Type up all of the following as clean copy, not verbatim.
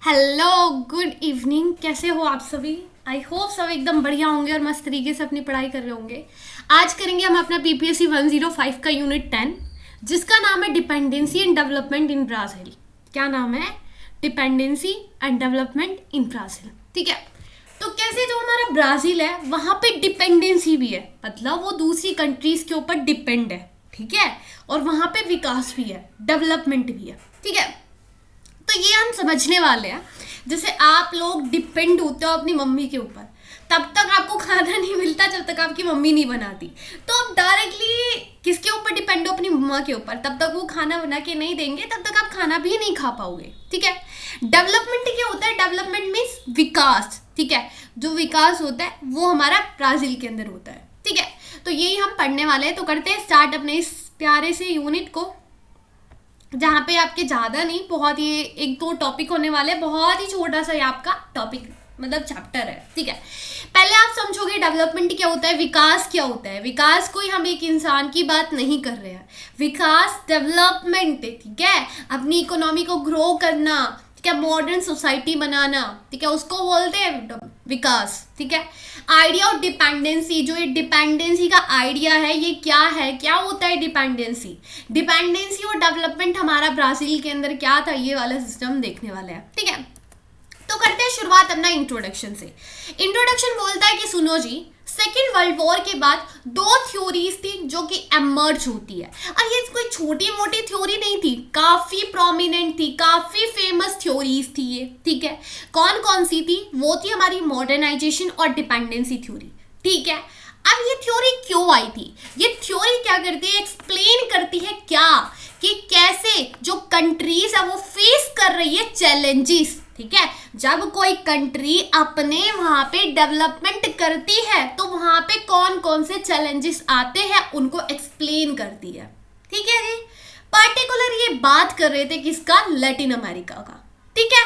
Hello, good evening. कैसे हो आप सभी? आई होप सब एकदम बढ़िया होंगे और मस्त तरीके से अपनी पढ़ाई कर रहे होंगे। आज करेंगे हम अपना पीपीएससी 105 का यूनिट 10, जिसका नाम है dependency and development in Brazil. क्या नाम है? Dependency and development in Brazil. ठीक है, तो कैसे जो हमारा ब्राज़ील है वहाँ पे डिपेंडेंसी भी है, मतलब वो दूसरी कंट्रीज के ऊपर डिपेंड है। ठीक है, और वहाँ पे विकास भी है, डेवलपमेंट भी है। ठीक है, तो ये हम समझने वाले हैं। जैसे आप लोग डिपेंड होते हो अपनी मम्मी के ऊपर, तब तक आपको खाना नहीं मिलता जब तक आपकी मम्मी नहीं बनाती। तो आप डायरेक्टली किसके ऊपर डिपेंड हो? अपनी मम्मा के ऊपर। तब तक वो खाना बना के नहीं देंगे, तब तक आप खाना भी नहीं खा पाओगे। ठीक है, डेवलपमेंट क्या होता है? डेवलपमेंट मीन्स विकास। ठीक है, जो विकास होता है वो हमारा ब्राज़ील के अंदर होता है। ठीक है, तो यही हम पढ़ने वाले हैं। तो करते हैं स्टार्ट अपने इस प्यारे से यूनिट को, जहाँ पे आपके ज़्यादा नहीं, बहुत ही एक दो टॉपिक होने वाले, बहुत ही छोटा सा ये आपका टॉपिक मतलब चैप्टर है। ठीक है, पहले आप समझोगे डेवलपमेंट क्या होता है, विकास क्या होता है। विकास कोई हम एक इंसान की बात नहीं कर रहे हैं, विकास डेवलपमेंट है। ठीक है, अपनी इकोनॉमी को ग्रो करना, ठीक है, मॉडर्न सोसाइटी बनाना, ठीक है, उसको बोलते हैं विकास। ठीक है, आइडिया ऑफ डिपेंडेंसी, जो ये डिपेंडेंसी का आइडिया है ये क्या है, क्या होता है डिपेंडेंसी। डिपेंडेंसी और डेवलपमेंट हमारा ब्राज़ील के अंदर क्या था, ये वाला सिस्टम देखने वाले हैं। ठीक है, तो करते हैं शुरुआत अपना इंट्रोडक्शन से। इंट्रोडक्शन बोलता है कि सुनो जी, सेकेंड वर्ल्ड वॉर के बाद दो थ्योरीज थी जो कि एमर्ज होती है। और ये कोई छोटी मोटी थ्योरी नहीं थी, काफी प्रोमिनेंट थी, काफी फेमस थ्योरीज थी ये। ठीक है, कौन कौन सी थी? वो थी हमारी मॉडर्नाइजेशन और डिपेंडेंसी थ्योरी। ठीक है, अब ये थ्योरी क्यों आई थी? ये थ्योरी क्या करती है? एक्सप्लेन करती है क्या कि कैसे जो कंट्रीज है वो फेस कर रही है चैलेंजेस। ठीक है, जब कोई कंट्री अपने वहां पे डेवलपमेंट करती है तो वहां पे कौन कौन से चैलेंजेस आते हैं उनको एक्सप्लेन करती है। ठीक है जी, पर्टिकुलर ये बात कर रहे थे किसका? लैटिन अमेरिका का। ठीक है,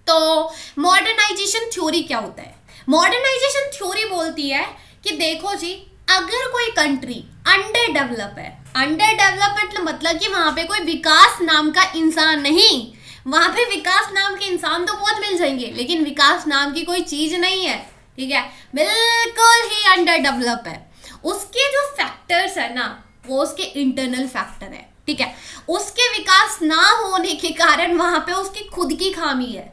तो मॉडर्नाइजेशन थ्योरी क्या होता है? मॉडर्नाइजेशन थ्योरी बोलती है कि देखो जी, अगर कोई कंट्री अंडर डेवलप है, अंडर डेवलपमेंट मतलब कि वहां पे कोई विकास नाम का इंसान नहीं, वहां पे विकास नाम के इंसान तो बहुत मिल जाएंगे लेकिन विकास नाम की कोई चीज नहीं है। ठीक है, बिल्कुल ही अंडर डेवलप है। उसके जो फैक्टर्स है ना, वो उसके इंटरनल फैक्टर है। ठीक है, उसके विकास ना होने के कारण वहां पे उसकी खुद की खामी है।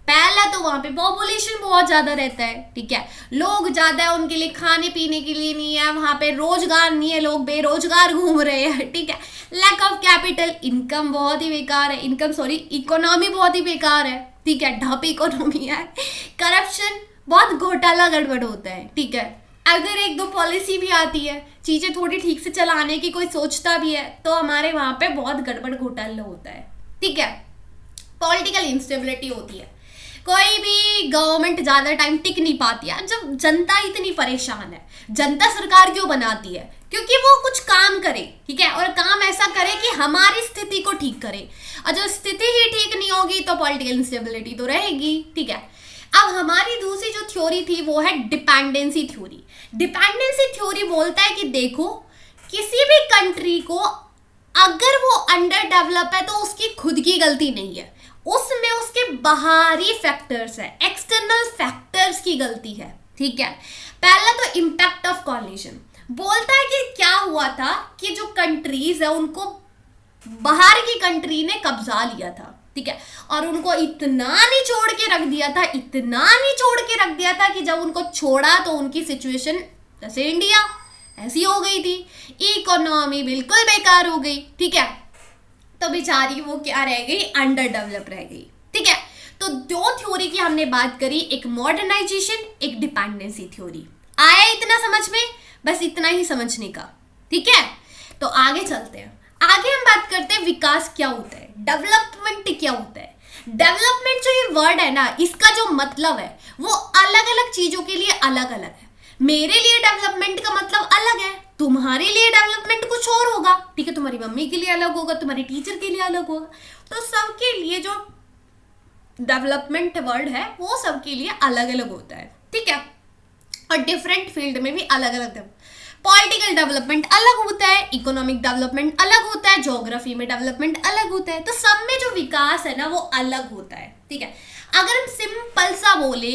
पहला तो वहां पे पॉपुलेशन बहुत ज्यादा रहता है। ठीक है, लोग ज्यादा है, उनके लिए खाने पीने के लिए नहीं है, वहां पे रोजगार नहीं है, लोग बेरोजगार घूम रहे हैं। ठीक है, लैक ऑफ कैपिटल, इनकम बहुत ही बेकार है, इकोनॉमी बहुत ही बेकार है। ठीक है, ढप इकोनॉमी है। करप्शन, बहुत घोटाला गड़बड़ होता है। ठीक है, अगर एक दो पॉलिसी भी आती है, चीजें थोड़ी ठीक से चलाने की कोई सोचता भी है, तो हमारे वहां पे बहुत गड़बड़ घोटाला होता है। ठीक है, पॉलिटिकल इंस्टेबिलिटी होती है, कोई भी गवर्नमेंट ज्यादा टाइम टिक नहीं पाती है। जब जनता इतनी परेशान है, जनता सरकार क्यों बनाती है? क्योंकि वो कुछ काम करे। ठीक है, और काम ऐसा करे कि हमारी स्थिति को ठीक करे, और जब स्थिति ही ठीक नहीं होगी तो पॉलिटिकल इंस्टेबिलिटी तो रहेगी। ठीक है, अब हमारी दूसरी जो थ्योरी थी वो है डिपेंडेंसी थ्योरी। डिपेंडेंसी थ्योरी बोलता है कि देखो, किसी भी कंट्री को अगर वो अंडर डेवलप है तो उसकी खुद की गलती नहीं है, उसमें उसके बाहरी फैक्टर्स है, एक्सटर्नल फैक्टर्स की गलती है। ठीक है, पहला तो इम्पैक्ट ऑफ कॉलिजन बोलता है कि क्या हुआ था कि जो कंट्रीज है उनको बाहर की कंट्री ने कब्जा लिया था। ठीक है, और उनको इतना निचोड़ के रख दिया था, इतना निचोड़ के रख दिया था कि जब उनको छोड़ा तो उनकी सिचुएशन जैसे इंडिया ऐसी हो गई थी, इकोनॉमी बिल्कुल बेकार हो गई। ठीक है, तो बेचारी वो क्या रह गई? अंडर डेवलप रह गई। ठीक है, तो दो थ्योरी की हमने बात करी, एक मॉडर्नाइजेशन, एक डिपेंडेंसी थ्योरी। आया इतना समझ में? बस इतना ही समझने का। ठीक है, तो आगे चलते हैं। आगे हम बात करते हैं विकास क्या होता है, डेवलपमेंट क्या होता है। डेवलपमेंट जो ये वर्ड है ना, इसका जो मतलब है वो अलग अलग चीजों के लिए अलग अलग है। मेरे लिए डेवलपमेंट का मतलब अलग है, तुम्हारे लिए डेवलपमेंट कुछ और होगा। ठीक है, तुम्हारी मम्मी के लिए अलग होगा, तुम्हारी टीचर के लिए अलग होगा। तो सबके लिए जो डेवलपमेंट वर्ड है वो सबके लिए अलग अलग होता है। ठीक है, और डिफरेंट फील्ड में भी अलग अलग है। पॉलिटिकल डेवलपमेंट अलग होता है, इकोनॉमिक डेवलपमेंट अलग होता है, ज्योग्राफी में डेवलपमेंट अलग होता है, तो सब में जो विकास है ना वो अलग होता है, ठीक है। अगर हम सिंपल सा बोले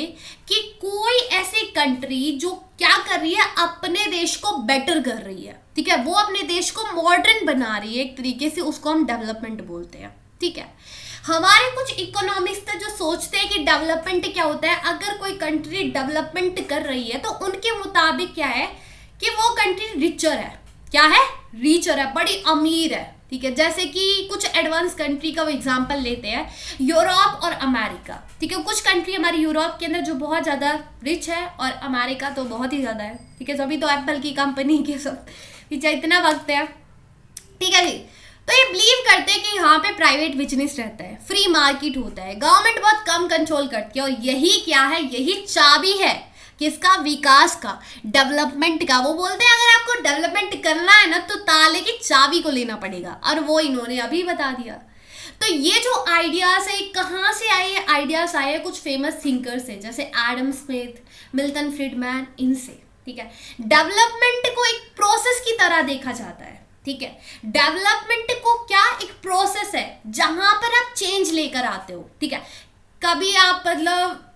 कि कोई ऐसी कंट्री जो क्या कर रही है, अपने देश को बेटर कर रही है, ठीक है, वो अपने देश को मॉडर्न बना रही है एक तरीके से, उसको हम डेवलपमेंट बोलते हैं, ठीक है। हमारे कुछ इकोनॉमिस्ट जो सोचते हैं कि डेवलपमेंट क्या होता है, अगर कोई कंट्री डेवलपमेंट कर रही है तो उनके मुताबिक क्या है कि वो कंट्री रिचर है, क्या है, रिचर है, बड़ी अमीर है, ठीक है। जैसे कि कुछ एडवांस कंट्री का एग्जांपल लेते हैं, यूरोप और अमेरिका, ठीक है। कुछ कंट्री हमारी यूरोप के अंदर जो बहुत ज़्यादा रिच है और अमेरिका तो बहुत ही ज़्यादा है, ठीक है। अभी तो एप्पल की कंपनी के सब पीछे इतना वक्त है, ठीक है जी। तो ये बिलीव करते हैं कि यहाँ पे प्राइवेट बिजनेस रहता है, फ्री मार्केट होता है, गवर्नमेंट बहुत कम कंट्रोल करती है, और यही क्या है, यही चाबी है किसका, विकास का, डेवलपमेंट का। वो बोलते हैं अगर आपको डेवलपमेंट करना है ना तो ताले की चाबी को लेना पड़ेगा, और वो इन्होंने अभी बता दिया। तो ये जो आइडियाज है कहाँ से आए, ये आइडियाज आए कुछ फेमस थिंकर्स से, जैसे एडम स्मिथ, मिल्टन फ्रीडमैन, इनसे, ठीक है। डेवलपमेंट को एक प्रोसेस की तरह देखा जाता है, ठीक है। डेवलपमेंट को क्या, एक प्रोसेस है जहां पर आप चेंज लेकर आते हो, ठीक है। कभी आप मतलब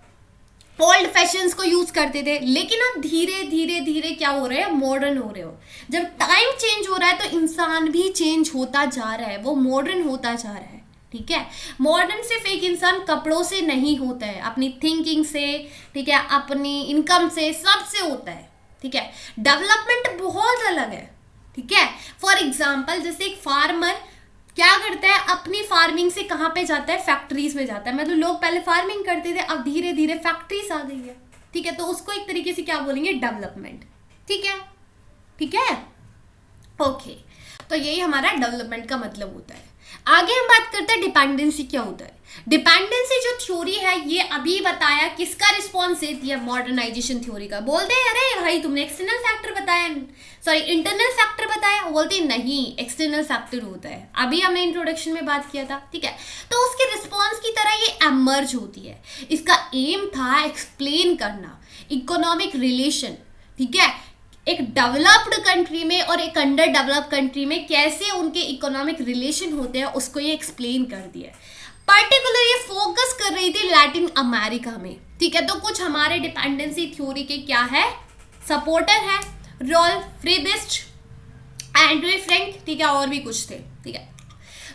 ओल्ड फैशंस को यूज करते थे, लेकिन अब धीरे धीरे धीरे क्या हो रहे हैं, मॉडर्न हो रहे हो। जब टाइम चेंज हो रहा है तो इंसान भी चेंज होता जा रहा है, वो मॉडर्न होता जा रहा है, ठीक है। मॉडर्न सिर्फ एक इंसान कपड़ों से नहीं होता है, अपनी थिंकिंग से, ठीक है, अपनी इनकम से, सबसे होता है, ठीक है। डेवलपमेंट बहुत अलग है, ठीक है। फॉर एग्जाम्पल जैसे एक फार्मर क्या करता है, अपनी फार्मिंग से कहाँ पे जाता है, फैक्ट्रीज में जाता है। मतलब लोग पहले फार्मिंग करते थे, अब धीरे धीरे फैक्ट्रीज आ गई है, ठीक है। तो उसको एक तरीके से क्या बोलेंगे, डेवलपमेंट, ठीक है, ठीक है, ओके। तो यही हमारा डेवलपमेंट का मतलब होता है। आगे हम बात करते हैं डिपेंडेंसी क्या होता है। डिपेंडेंसी जो थ्योरी है ये अभी बताया किसका रिस्पॉन्स देती है, मॉडर्नाइजेशन थ्योरी का। बोलते हैं अरे भाई तुमने एक्सटर्नल फैक्टर बताया, सॉरी इंटरनल फैक्टर बताया, बोलते हैं नहीं एक्सटर्नल फैक्टर होता है, अभी हमने इंट्रोडक्शन में बात किया था, ठीक है। तो उसके रिस्पॉन्स की तरह ये एमर्ज होती है। इसका एम था एक्सप्लेन करना इकोनॉमिक रिलेशन, ठीक है, एक डेवलप्ड कंट्री में और एक अंडर डेवलप्ड कंट्री में कैसे उनके इकोनॉमिक रिलेशन होते हैं, उसको ये एक्सप्लेन कर दिया। पर्टिकुलर ये फोकस कर रही थी लैटिन अमेरिका में, ठीक है। तो कुछ हमारे डिपेंडेंसी थ्योरी के क्या है, सपोर्टर है, रॉल्फ फ्रीबिस्ट, एंड्रे फ्रैंक, ठीक है, और भी कुछ थे, ठीक है।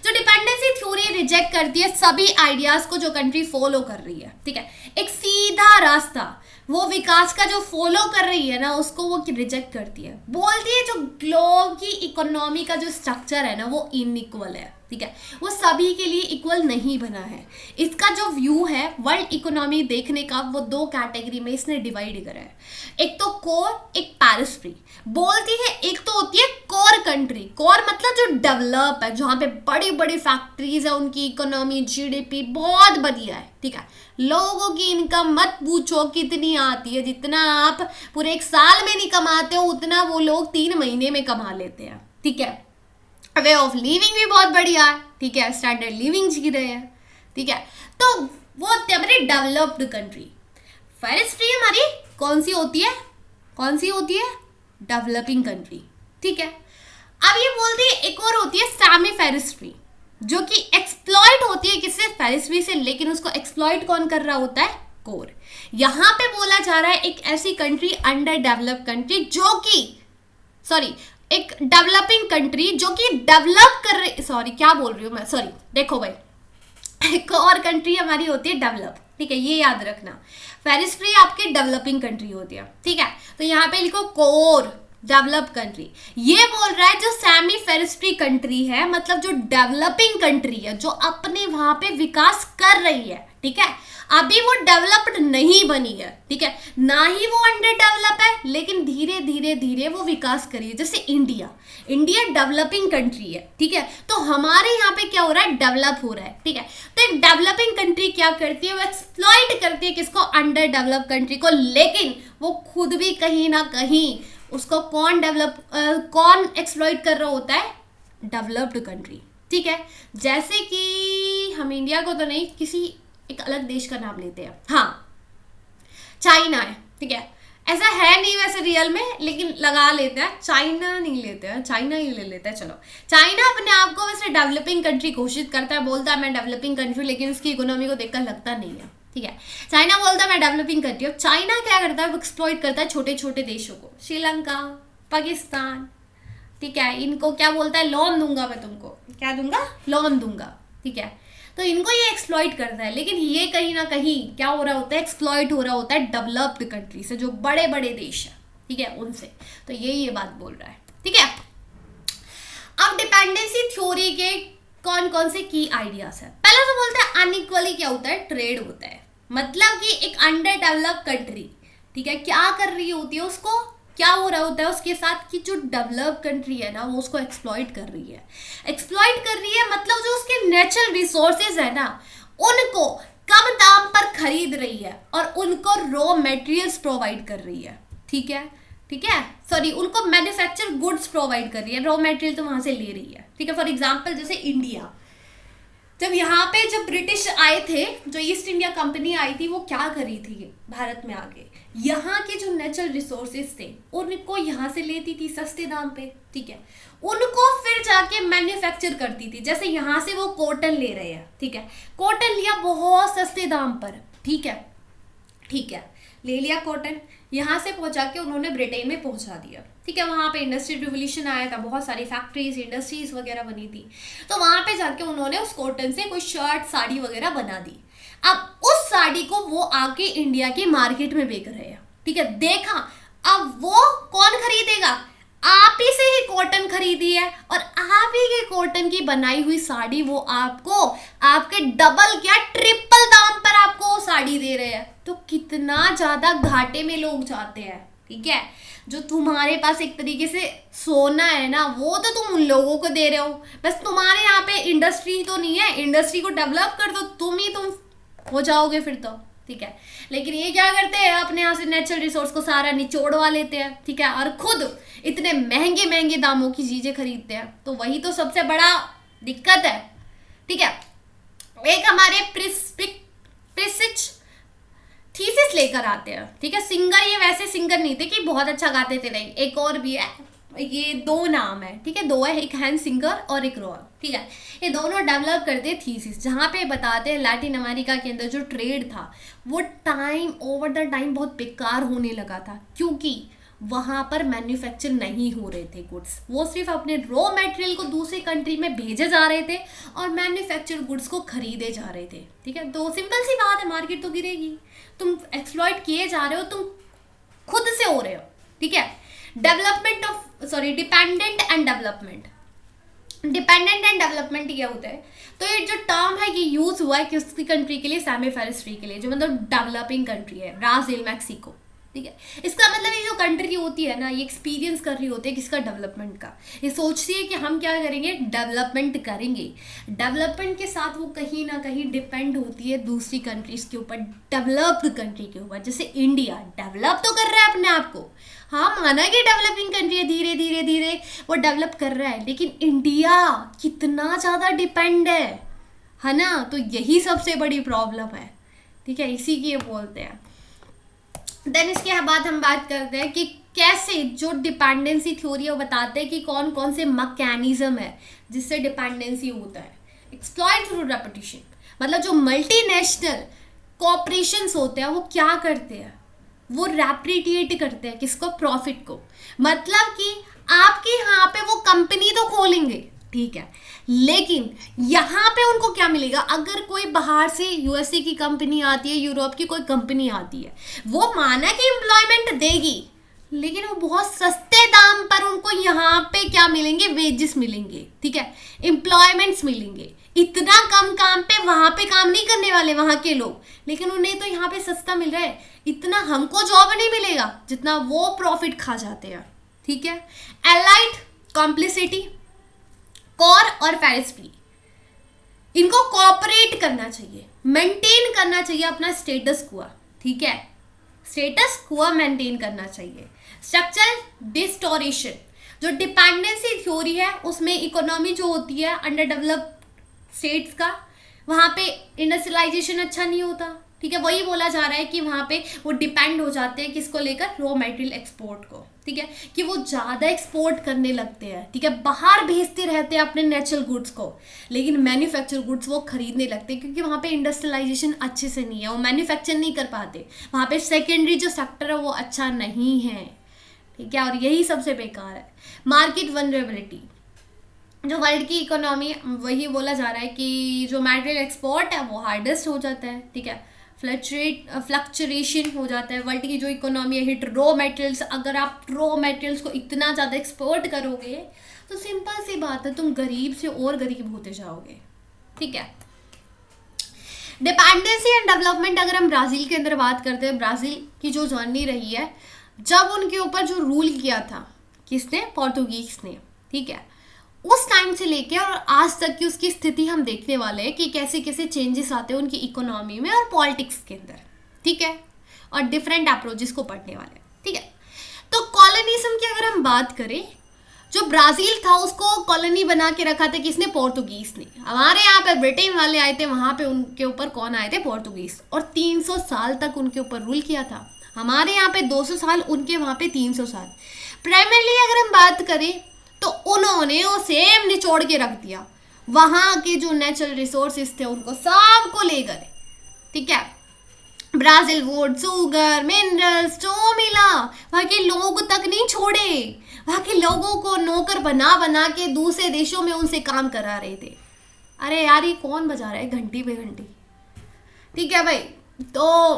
जो डिपेंडेंसी थ्योरी रिजेक्ट करती है सभी आइडियाज को जो कंट्री फॉलो कर रही है, ठीक है। एक सीधा रास्ता वो विकास का जो फॉलो कर रही है ना उसको वो रिजेक्ट करती है, बोलती है जो ग्लोब की इकोनॉमी का जो स्ट्रक्चर है ना वो इनइक्वल है, ठीक है, वो सभी के लिए इक्वल नहीं बना है। इसका जो व्यू है वर्ल्ड इकोनॉमी देखने का वो दो कैटेगरी में इसने डिवाइड करा है, एक तो कोर, एक पेरिफेरी। बोलती है एक तो होती है कोर कंट्री, कोर मतलब जो डेवलप है, जहाँ पे बड़ी बड़ी फैक्ट्रीज है, उनकी इकोनॉमी जीडीपी बहुत बढ़िया है, ठीक है। लोगों की इनकम मत पूछो कितनी आती है, जितना आप पूरे एक साल में नहीं कमाते हो उतना वो लोग 3 महीने में कमा लेते हैं, ठीक है। वे ऑफ लिविंग भी बहुत बढ़िया है, ठीक है, स्टैंडर्ड लिविंग जी रहे हैं, ठीक है। तो वो होती है हमारी डेवलप्ड कंट्री। फॉरेस्ट्री हमारी कौन सी होती है, कौन सी होती है, डेवलपिंग कंट्री, ठीक है। अब ये बोलती है एक और होती है सेमी फॉरेस्ट्री, जो कि एक्सप्लॉइट होती है किससे, फॉरेस्ट्री से, लेकिन उसको एक्सप्लॉइट कौन कर रहा होता है, कोर। यहाँ पे बोला जा रहा है एक ऐसी कंट्री अंडर डेवलप कंट्री जो कि सॉरी एक डेवलपिंग कंट्री जो कि डेवलप कर रही, सॉरी क्या बोल रही हूँ मैं, सॉरी देखो भाई एक और कंट्री हमारी होती है डेवलप, ठीक है, ये याद रखना। फॉरेस्ट्री आपकी डेवलपिंग कंट्री होती है, ठीक है। तो यहाँ पे लिखो कोर डेवलप कंट्री। ये बोल रहा है जो सेमी फॉरेस्ट्री कंट्री है मतलब जो डेवलपिंग कंट्री है, जो अपने वहां पे विकास कर रही है, ठीक है, अभी वो डेवलप्ड नहीं बनी है, ठीक है, ना ही वो अंडर डेवलप है, लेकिन धीरे धीरे धीरे वो विकास करी है। जैसे इंडिया, इंडिया डेवलपिंग कंट्री है, ठीक है, तो हमारे यहाँ पे क्या हो रहा है, डेवलप हो रहा है, ठीक है। तो एक डेवलपिंग कंट्री क्या करती है, वो एक्सप्लॉइट करती है किसको, अंडर डेवलप कंट्री को, लेकिन वो खुद भी कहीं ना कहीं उसको कौन एक्सप्लॉइट कर रहा होता है, डेवलप्ड कंट्री, ठीक है। जैसे कि हम इंडिया को तो नहीं, किसी एक अलग देश का नाम लेते हैं, हाँ चाइना है, ठीक है। ऐसा है नहीं वैसे रियल में, लेकिन लगा लेते हैं। चाइना नहीं लेते हैं, चाइना ही ले लेते हैं। चलो, चाइना अपने आप को वैसे डेवलपिंग कंट्री घोषित करता है, बोलता है मैं डेवलपिंग कंट्री, लेकिन उसकी इकोनॉमी को देखकर लगता नहीं है। ठीक है, चाइना बोलता है मैं डेवलपिंग कंट्री। अब चाइना क्या करता है, वो एक्सप्लॉइट करता है छोटे छोटे देशों को, श्रीलंका, पाकिस्तान। ठीक है, इनको क्या बोलता है, लोन दूंगा मैं तुमको, क्या दूंगा, लोन दूंगा। ठीक है, तो इनको ये एक्सप्लॉइट करता है, लेकिन ये कहीं ना कहीं क्या हो रहा होता है, एक्सप्लॉइट हो रहा होता है डेवलप्ड कंट्री से, जो बड़े बड़े देश है। ठीक है, उनसे। तो ये बात बोल रहा है। ठीक है, अब डिपेंडेंसी थ्योरी के कौन कौन से की आइडियाज है। पहला तो बोलते हैं अनइक्वली क्या होता है, ट्रेड होता है। मतलब कि एक अंडर डेवलप कंट्री, ठीक है, क्या कर रही होती है, उसको क्या हो रहा होता है उसके साथ कि जो डेवलप कंट्री है ना, वो उसको एक्सप्लॉइट कर रही है। एक्सप्लॉइट कर रही है मतलब जो उसके नेचुरल रिसोर्सेज है ना, उनको कम दाम पर खरीद रही है और उनको रॉ मटेरियल्स प्रोवाइड कर रही है। ठीक है, ठीक है, सॉरी, उनको मैन्युफैक्चर गुड्स प्रोवाइड कर रही है, रॉ मटेरियल तो वहां से ले रही है। ठीक है, फॉर एग्जाम्पल जैसे इंडिया, जब ब्रिटिश आए थे, जो ईस्ट इंडिया कंपनी आई थी, वो क्या करी थी भारत में आके, यहाँ के जो नेचुरल रिसोर्सेज थे उनको यहाँ से लेती थी सस्ते दाम पे। ठीक है, उनको फिर जाके मैन्युफैक्चर करती थी। जैसे यहाँ से वो कॉटन ले रहे हैं, ठीक है, कॉटन लिया बहुत सस्ते दाम पर। ठीक है, ठीक है, ले लिया कॉटन, यहाँ से पहुँचा के उन्होंने ब्रिटेन में पहुँचा दिया। ठीक है, वहाँ पे इंडस्ट्रियल रिवोल्यूशन आया था, बहुत सारी फैक्ट्रीज, इंडस्ट्रीज वगैरह बनी थी। तो वहाँ पे जाके उन्होंने उस कॉटन से कोई शर्ट, साड़ी वगैरह बना दी। अब उस साड़ी को वो आके इंडिया की मार्केट में बेच रहे हैं। ठीक है, देखा, अब वो कौन खरीदेगा, आप ही से ही कॉटन खरीदी है और आप ही के कॉटन की बनाई हुई साड़ी वो आपको आपके डबल क्या ट्रिपल दाम पर आपको साड़ी दे रहे हैं। तो कितना ज्यादा घाटे में लोग जाते हैं। ठीक है, जो तुम्हारे पास एक तरीके से सोना है ना, वो तो तुम उन लोगों को दे रहे हो। बस तुम्हारे यहाँ पे इंडस्ट्री तो नहीं है, इंडस्ट्री को डेवलप कर दो, तुम हो जाओगे फिर तो। ठीक है, लेकिन ये क्या करते हैं, अपने यहाँ से नेचुरल रिसोर्स को सारा निचोड़वा लेते हैं। ठीक है, और खुद इतने महंगे महंगे दामों की चीजें खरीदते हैं। तो वही तो सबसे बड़ा दिक्कत है। ठीक है, एक हमारे प्रिसिच थीसिस लेकर आते हैं। ठीक है, सिंगर, ये वैसे सिंगर नहीं थे कि बहुत अच्छा गाते थे, नहीं, एक और भी है, ये दो नाम है। ठीक है, दो है, एक हैंस सिंगर और एक रॉल। ठीक है, ये दोनों डेवलप करते थीसिस, जहाँ पे बताते हैं लैटिन अमेरिका के अंदर जो ट्रेड था वो ओवर द टाइम बहुत बेकार होने लगा था, क्योंकि वहाँ पर मैन्युफैक्चर नहीं हो रहे थे गुड्स। वो सिर्फ अपने रॉ मटेरियल को दूसरी कंट्री में भेजे जा रहे थे और मैन्युफैक्चर गुड्स को खरीदे जा रहे थे। ठीक है, तो सिंपल सी बात है, मार्केट तो गिरेगी। तुम एक्सप्लॉइट किए जा रहे हो, तुम खुद से हो रहे हो। ठीक है, dependent and development. Dependent and development क्या होता है, तो ये जो टर्म है ये यूज हुआ है किसी कंट्री के लिए, सेमीफेरस ट्री के लिए, जो मतलब डेवलपिंग कंट्री है, ब्राजील, मैक्सिको। ठीक है, इसका मतलब ये जो कंट्री होती है ना, ये एक्सपीरियंस कर रही होती है किसका, डेवलपमेंट का। ये सोचती है कि हम क्या करेंगे, डेवलपमेंट करेंगे। डेवलपमेंट के साथ वो कहीं ना कहीं डिपेंड होती है दूसरी कंट्रीज के ऊपर, डेवलप्ड कंट्री के ऊपर। जैसे इंडिया डेवलप तो कर रहा है अपने आप को, हाँ, माना कि डेवलपिंग कंट्री है, धीरे धीरे धीरे वो डेवलप कर रहा है, लेकिन इंडिया कितना ज़्यादा डिपेंड है ना। तो यही सबसे बड़ी प्रॉब्लम है। ठीक है, इसी की ये बोलते हैं। देन इसके बाद हम बात करते हैं कि कैसे जो डिपेंडेंसी थ्योरी है बताते हैं कि कौन कौन से मैकेनिज्म है जिससे डिपेंडेंसी होता है। एक्सप्लॉइट थ्रू रेपिटेशन, मतलब जो मल्टीनेशनल कॉर्पोरेशंस होते हैं वो क्या करते हैं, वो रेप्रिटिएट करते हैं किसको, प्रॉफिट को। मतलब कि आपके यहाँ पे वो कंपनी तो खोलेंगे, ठीक है, लेकिन यहाँ पे उनको क्या मिलेगा, अगर कोई बाहर से यूएसए की कंपनी आती है, यूरोप की कोई कंपनी आती है, वो माना कि एम्प्लॉयमेंट देगी, लेकिन वो बहुत सस्ते दाम पर उनको यहाँ पे क्या मिलेंगे, वेजेस मिलेंगे। ठीक है, एम्प्लॉयमेंट्स मिलेंगे। इतना कम काम पे वहाँ पे काम नहीं करने वाले वहाँ के लोग, लेकिन उन्हें तो यहाँ पे सस्ता मिल रहा है, इतना हमको जॉब नहीं मिलेगा जितना वो प्रॉफिट खा जाते हैं। ठीक है, एलाइड कॉम्प्लिसिटी, कोर और फेरिस्पी, इनको कॉपरेट करना चाहिए, मेंटेन करना चाहिए अपना स्टेटस क्वो। ठीक है, स्टेटस क्वो मेंटेन करना चाहिए। स्ट्रक्चरल डिस्टोरेशन, जो डिपेंडेंसी थ्योरी है उसमें इकोनॉमी जो होती है अंडर डेवलप्ड स्टेट्स का, वहाँ पे इंडस्ट्रियलाइजेशन अच्छा नहीं होता। ठीक है, वही बोला जा रहा है कि वहाँ पे वो डिपेंड हो जाते हैं किसको लेकर, रॉ मटेरियल एक्सपोर्ट को, ठीक है, कि वो ज़्यादा एक्सपोर्ट करने लगते हैं, ठीक है, बाहर भेजते रहते हैं अपने नेचुरल गुड्स को, लेकिन मैन्युफैक्चर गुड्स वो खरीदने लगते हैं क्योंकि वहाँ पे इंडस्ट्रियलाइजेशन अच्छे से नहीं है, वो मैन्युफैक्चर नहीं कर पाते, वहाँ पे सेकेंडरी जो सेक्टर है वो अच्छा नहीं है, ठीक है, और यही सबसे बेकार है। मार्केट वनरेबिलिटी, जो वर्ल्ड की इकोनॉमी, वही बोला जा रहा है कि जो मटेरियल एक्सपोर्ट है वो हार्डेस्ट हो जाता है, ठीक है, फ्लक्चुएशन हो जाता है, वर्ल्ड की जो इकोनॉमी है हिट रॉ मटेरियल्स, अगर आप रॉ मटेरियल्स को इतना ज़्यादा एक्सपोर्ट करोगे तो सिंपल सी बात है, तुम गरीब से और गरीब होते जाओगे, ठीक है। डिपेंडेंसी एंड डेवलपमेंट, अगर हम ब्राज़ील के अंदर बात करते हैं, ब्राज़ील की जो जर्नी रही है, जब उनके ऊपर जो रूल किया था किसने, पोर्तुगीज ने, ठीक है, उस टाइम से लेके और आज तक की उसकी स्थिति हम देखने वाले हैं कि कैसे कैसे चेंजेस आते हैं उनकी इकोनॉमी में और पॉलिटिक्स के अंदर, ठीक है, और डिफरेंट अप्रोचेस को पढ़ने वाले, ठीक है। तो कॉलोनिज्म की अगर हम बात करें, जो ब्राज़ील था उसको कॉलोनी बना के रखा था किसने, पोर्तुगीज ने। हमारे यहाँ पे ब्रिटेन वाले आए थे, वहाँ पे उनके ऊपर कौन आए थे, पोर्तुगीज, और 300 साल तक उनके ऊपर रूल किया था। हमारे यहाँ पे 200 साल, उनके वहाँ पे 300 साल। प्राइमरली अगर हम बात करें तो उन्होंने वो सेम निचोड़ के रख दिया, वहाँ के जो नेचुरल रिसोर्सेज थे उनको सबको ले गए, ठीक है, ब्राज़ील वुड, शुगर, मिनरल्स जो मिला वहाँ के लोग तक नहीं छोड़े, वहाँ के लोगों को नौकर बना बना के दूसरे देशों में उनसे काम करा रहे थे। अरे यार ये कौन बजा रहा है घंटी पे घंटी, ठीक है भाई। तो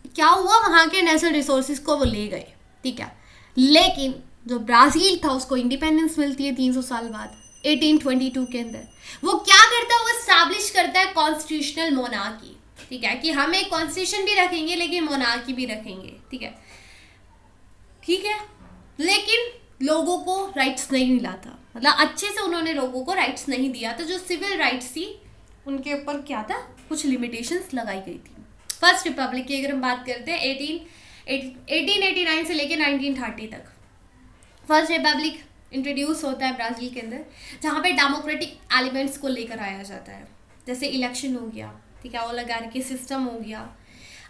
क्या हुआ, वहाँ के नेचुरल रिसोर्सेज को वो ले गए, ठीक है, लेकिन जो ब्राज़ील था उसको इंडिपेंडेंस मिलती है 300 साल बाद 1822 के अंदर। वो क्या करता है, वो एस्टैब्लिश करता है कॉन्स्टिट्यूशनल मोनार्की, ठीक है, कि हम एक कॉन्स्टिट्यूशन भी रखेंगे लेकिन मोनार्की भी रखेंगे, ठीक है, ठीक है, लेकिन लोगों को राइट्स नहीं मिला था, मतलब अच्छे से उन्होंने लोगों को राइट्स नहीं दिया, तो जो सिविल राइट्स थी उनके ऊपर क्या था, कुछ लिमिटेशंस लगाई गई थी। फर्स्ट रिपब्लिक की अगर हम बात करते हैं 1889 से लेकर 1930 तक फर्स्ट रिपब्लिक इंट्रोड्यूस होता है ब्राज़ील के अंदर, जहाँ पे डेमोक्रेटिक एलिमेंट्स को लेकर आया जाता है, जैसे इलेक्शन हो गया, ठीक है, ओलिगार्की सिस्टम हो गया।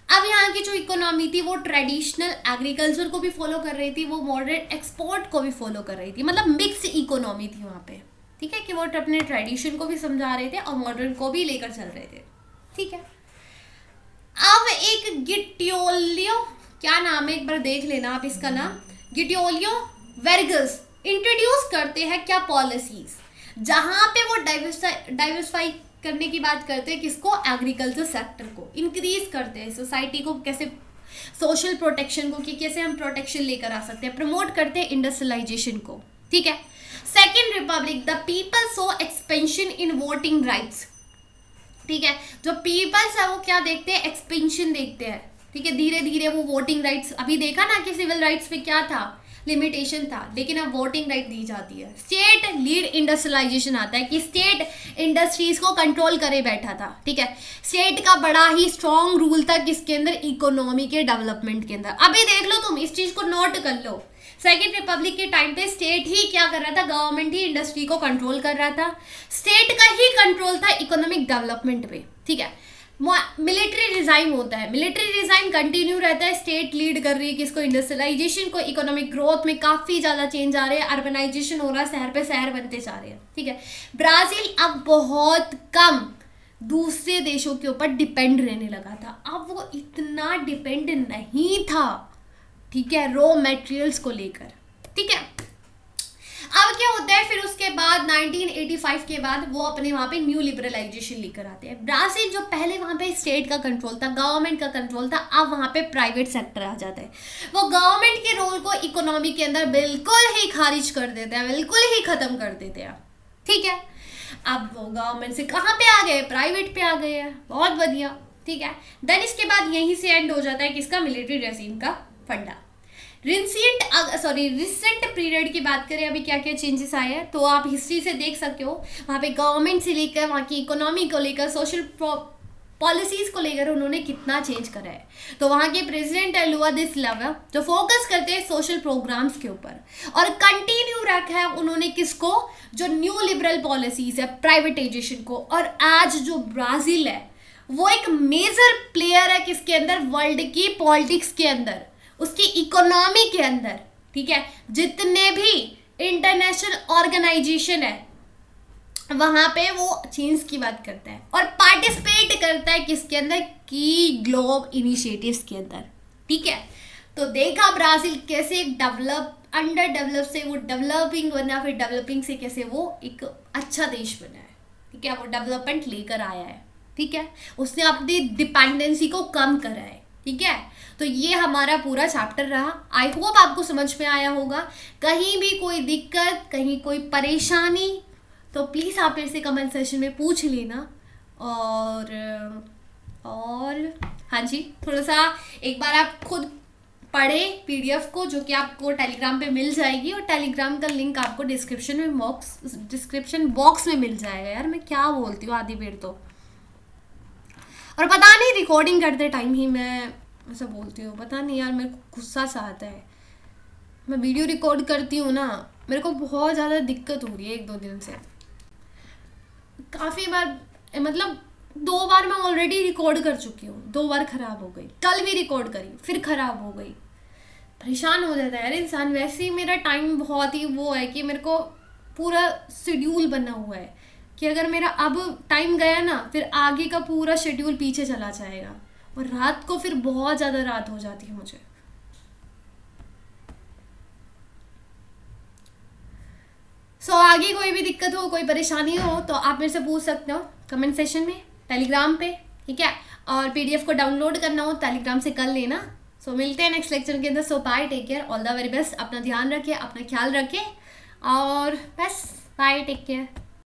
अब यहाँ की जो इकोनॉमी थी वो ट्रेडिशनल एग्रीकल्चर को भी फॉलो कर रही थी, वो मॉडर्न एक्सपोर्ट को भी फॉलो कर रही थी, मतलब मिक्स इकोनॉमी थी वहाँ पे, ठीक है, कि वो अपने ट्रेडिशन को भी समझा रहे थे और मॉडर्न को भी लेकर चल रहे थे, ठीक है। अब एक गिटियोलियो, क्या नाम है एक बार देख लेना आप इसका नाम, गिटियोलियो वर्गस इंट्रोड्यूस करते हैं क्या पॉलिसीज, जहां पे वो डाइवर्सिफाई करने की बात करते हैं, किसको, एग्रीकल्चर सेक्टर को इंक्रीज करते हैं, सोसाइटी को कैसे, सोशल प्रोटेक्शन को, कि कैसे हम प्रोटेक्शन लेकर आ सकते हैं, प्रमोट करते हैं इंडस्ट्रियलाइजेशन को, ठीक है। Second Republic, the people so expansion in voting rights, ठीक है, जो पीपल्स है वो क्या देखते हैं, एक्सपेंशन देखते हैं, ठीक है, धीरे धीरे वो वोटिंग राइट्स, अभी देखा ना कि सिविल राइट्स पे क्या था, लिमिटेशन था, लेकिन अब वोटिंग राइट दी जाती है। स्टेट लीड इंडस्ट्रियलाइजेशन आता है कि स्टेट इंडस्ट्रीज को कंट्रोल करे बैठा था, ठीक है, स्टेट का बड़ा ही स्ट्रॉन्ग रूल था किसके अंदर, इकोनॉमी के डेवलपमेंट के अंदर। अभी देख लो तुम, इस चीज को नोट कर लो, सेकेंड रिपब्लिक के टाइम पे स्टेट ही क्या कर रहा था, गवर्नमेंट ही इंडस्ट्री को कंट्रोल कर रहा था, स्टेट का ही कंट्रोल था इकोनॉमिक डेवलपमेंट पे, ठीक है। मिलिट्री रिजाइन होता है, मिलिट्री रिजाइन कंटिन्यू रहता है, स्टेट लीड कर रही है किसको, इंडस्ट्रियलाइजेशन को, इकोनॉमिक ग्रोथ में काफी ज्यादा चेंज आ रहे हैं, अर्बनाइजेशन हो रहा है, शहर पे शहर बनते जा रहे हैं, ठीक है। ब्राजील अब बहुत कम दूसरे देशों के ऊपर डिपेंड रहने लगा था, अब वो इतना डिपेंड नहीं था, ठीक है, रॉ मटेरियल्स को लेकर, ठीक है। अब क्या होता है फिर उसके बाद 1985 के बाद वो अपने वहाँ पे न्यू लिबरलाइजेशन लेकर आते हैं। ब्राजील जो पहले वहाँ पे स्टेट का कंट्रोल था, गवर्नमेंट का कंट्रोल था, अब वहाँ पे प्राइवेट सेक्टर आ जाता है, वो गवर्नमेंट के रोल को इकोनॉमी के अंदर बिल्कुल ही खारिज कर देते हैं, बिल्कुल ही खत्म कर देते हैं, ठीक है। अब वो गवर्नमेंट से कहाँ पे आ गए, प्राइवेट पे आ गए हैं, बहुत बढ़िया, ठीक है। देन इसके बाद यहीं से एंड हो जाता है किसका, मिलिट्री रेजिम का फंडा। रिसेंट पीरियड की बात करें, अभी क्या क्या चेंजेस आए हैं तो आप हिस्ट्री से देख सकते हो, वहाँ पे गवर्नमेंट से लेकर वहाँ की इकोनॉमी को लेकर, सोशल पॉलिसीज को लेकर उन्होंने कितना चेंज करा है। तो वहाँ के प्रेसिडेंट है लुआ दे सिल्वा, जो फोकस करते हैं सोशल प्रोग्राम्स के ऊपर, और कंटिन्यू रखा है उन्होंने किसको, जो न्यू लिबरल पॉलिसीज है, प्राइवेटाइजेशन को। और आज जो ब्राजील है वो एक मेजर प्लेयर है किसके अंदर, वर्ल्ड की पॉलिटिक्स के अंदर, उसकी इकोनॉमी के अंदर, ठीक है। जितने भी इंटरनेशनल ऑर्गेनाइजेशन है वहां पे वो चेंज की बात करता है और पार्टिसिपेट करता है किसके अंदर, की ग्लोब इनिशिएटिव्स के अंदर, ठीक है। तो देखा ब्राजील कैसे डेवलप, अंडर डेवलप से वो डेवलपिंग बना, फिर डेवलपिंग से कैसे वो एक अच्छा देश बना है, ठीक है। वो डेवलपमेंट लेकर आया है, ठीक है। उसने अपनी डिपेंडेंसी को कम करा है, ठीक है। तो ये हमारा पूरा चैप्टर रहा। आई होप आपको समझ में आया होगा। कहीं भी कोई दिक्कत, कहीं कोई परेशानी, तो प्लीज़ आप मेरे से कमेंट सेशन में पूछ लेना। और हाँ जी, थोड़ा सा एक बार आप खुद पढ़े पीडीएफ को, जो कि आपको टेलीग्राम पे मिल जाएगी, और टेलीग्राम का लिंक आपको डिस्क्रिप्शन बॉक्स में मिल जाएगा। यार मैं क्या बोलती हूँ आधी बेर तो, और पता नहीं रिकॉर्डिंग करते टाइम ही मैं ऐसा बोलती हूँ, पता नहीं यार, मेरे को गुस्सा सा आता है। मैं वीडियो रिकॉर्ड करती हूँ ना, मेरे को बहुत ज़्यादा दिक्कत हो रही है 1-2 दिन से। काफ़ी बार, मतलब 2 बार मैं ऑलरेडी रिकॉर्ड कर चुकी हूँ, 2 बार ख़राब हो गई, कल भी रिकॉर्ड करी फिर ख़राब हो गई। परेशान हो जाता है यार इंसान। वैसे ही मेरा टाइम बहुत ही वो है कि मेरे को पूरा शेड्यूल बना हुआ है कि अगर मेरा अब टाइम गया ना, फिर आगे का पूरा शेड्यूल पीछे चला जाएगा, और रात को फिर बहुत ज़्यादा रात हो जाती है मुझे। आगे कोई भी दिक्कत हो, कोई परेशानी हो, तो आप मेरे से पूछ सकते हो कमेंट सेशन में, टेलीग्राम पे, ठीक है। और पीडीएफ को डाउनलोड करना हो टेलीग्राम से कर लेना। मिलते हैं नेक्स्ट लेक्चर के अंदर। Bye, take care, all the very best. अपना ध्यान रखिए, अपना ख्याल रखिए, और बस बाय, टेक केयर।